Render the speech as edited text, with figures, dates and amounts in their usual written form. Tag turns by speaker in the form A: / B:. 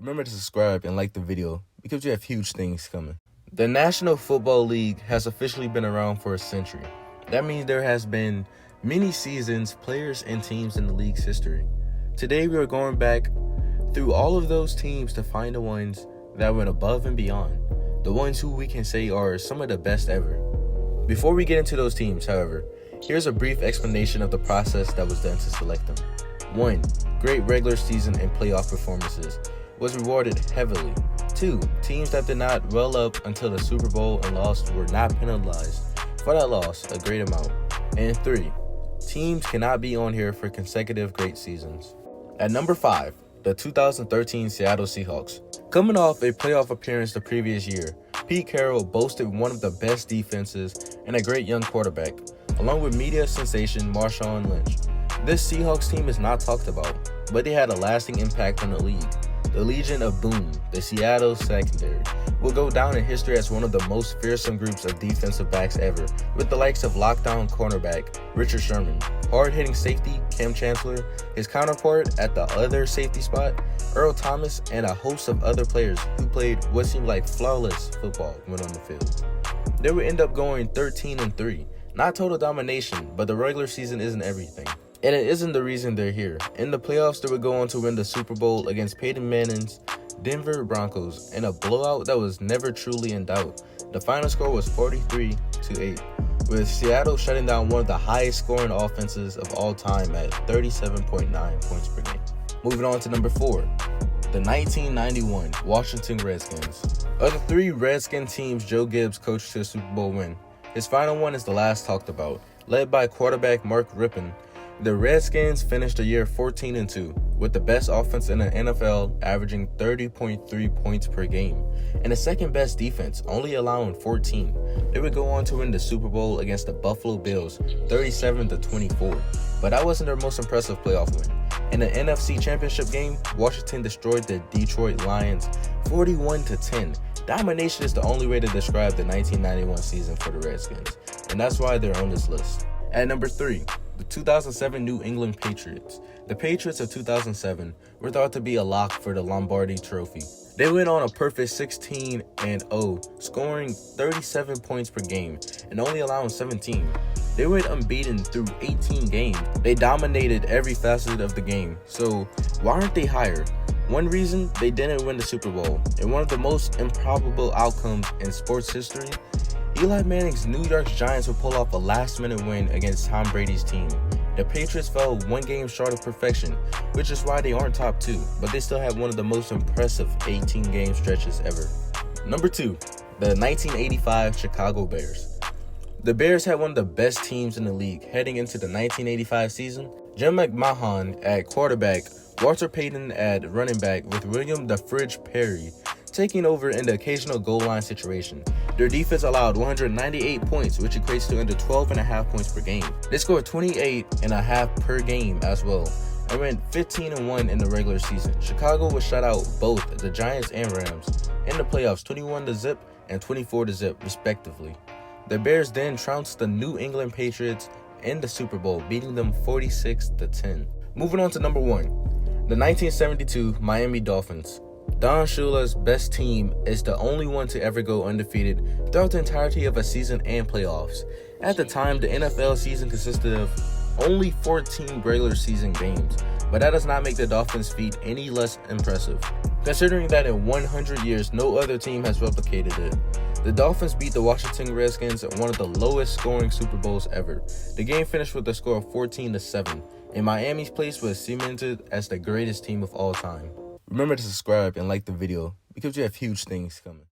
A: Remember to subscribe and like the video because we have huge things coming. The National Football League has officially been around for a century. That means there has been many seasons, players, and teams in the league's history. Today we are going back through all of those teams to find the ones that went above and beyond. The ones who we can say are some of the best ever. Before we get into those teams, however, here's a brief explanation of the process that was done to select them. 1. Great regular season and playoff performances was rewarded heavily. 2. Teams that did not well up until the Super Bowl and lost were not penalized for that loss a great amount. And 3. Teams cannot be on here for consecutive great seasons. At number 5, the 2013 Seattle Seahawks. Coming off a playoff appearance the previous year, Pete Carroll boasted one of the best defenses and a great young quarterback, along with media sensation Marshawn Lynch. This Seahawks team is not talked about, but they had a lasting impact on the league. The Legion of Boom, the Seattle secondary, will go down in history as one of the most fearsome groups of defensive backs ever, with the likes of lockdown cornerback Richard Sherman, hard-hitting safety Cam Chancellor, his counterpart at the other safety spot, Earl Thomas, and a host of other players who played what seemed like flawless football when on the field. They would end up going 13-3. Not total domination, but the regular season isn't everything. And it isn't the reason they're here. In the playoffs, they would go on to win the Super Bowl against Peyton Manning's Denver Broncos in a blowout that was never truly in doubt. The final score was 43-8, with Seattle shutting down one of the highest scoring offenses of all time at 37.9 points per game. Moving on to number 4, the 1991 Washington Redskins. Of the 3 Redskin teams Joe Gibbs coached to a Super Bowl win, his final one is the last talked about. Led by quarterback Mark Rippon, the Redskins finished the year 14-2, with the best offense in the NFL averaging 30.3 points per game, and the second best defense, only allowing 14. They would go on to win the Super Bowl against the Buffalo Bills 37-24, but that wasn't their most impressive playoff win. In the NFC Championship game, Washington destroyed the Detroit Lions 41-10. Domination is the only way to describe the 1991 season for the Redskins, and that's why they're on this list. At number 3, the 2007 New England Patriots. The Patriots of 2007 were thought to be a lock for the Lombardi Trophy. They went on a perfect 16-0, scoring 37 points per game and only allowing 17. They went unbeaten through 18 games. They dominated every facet of the game, so why aren't they higher? One reason, they didn't win the Super Bowl, and one of the most improbable outcomes in sports history, Eli Manning's New York Giants would pull off a last-minute win against Tom Brady's team. The Patriots fell one game short of perfection, which is why they aren't top 2, but they still have one of the most impressive 18-game stretches ever. Number 2, the 1985 Chicago Bears. The Bears had one of the best teams in the league heading into the 1985 season. Jim McMahon at quarterback, Walter Payton at running back, with William the Fridge Perry taking over in the occasional goal line situation. Their defense allowed 198 points, which equates to under 12.5 points per game. They scored 28.5 per game as well, and went 15-1 in the regular season. Chicago would shut out both the Giants and Rams in the playoffs 21-0 and 24-0 respectively. The Bears then trounced the New England Patriots in the Super Bowl, beating them 46-10. Moving on to number 1, the 1972 Miami Dolphins. Don Shula's best team is the only one to ever go undefeated throughout the entirety of a season and playoffs. At the time, the NFL season consisted of only 14 regular season games, but that does not make the Dolphins' feat any less impressive, considering that in 100 years, no other team has replicated it. The Dolphins beat the Washington Redskins at one of the lowest scoring Super Bowls ever. The game finished with a score of 14-7, and Miami's place was cemented as the greatest team of all time. Remember to subscribe and like the video because we have huge things coming.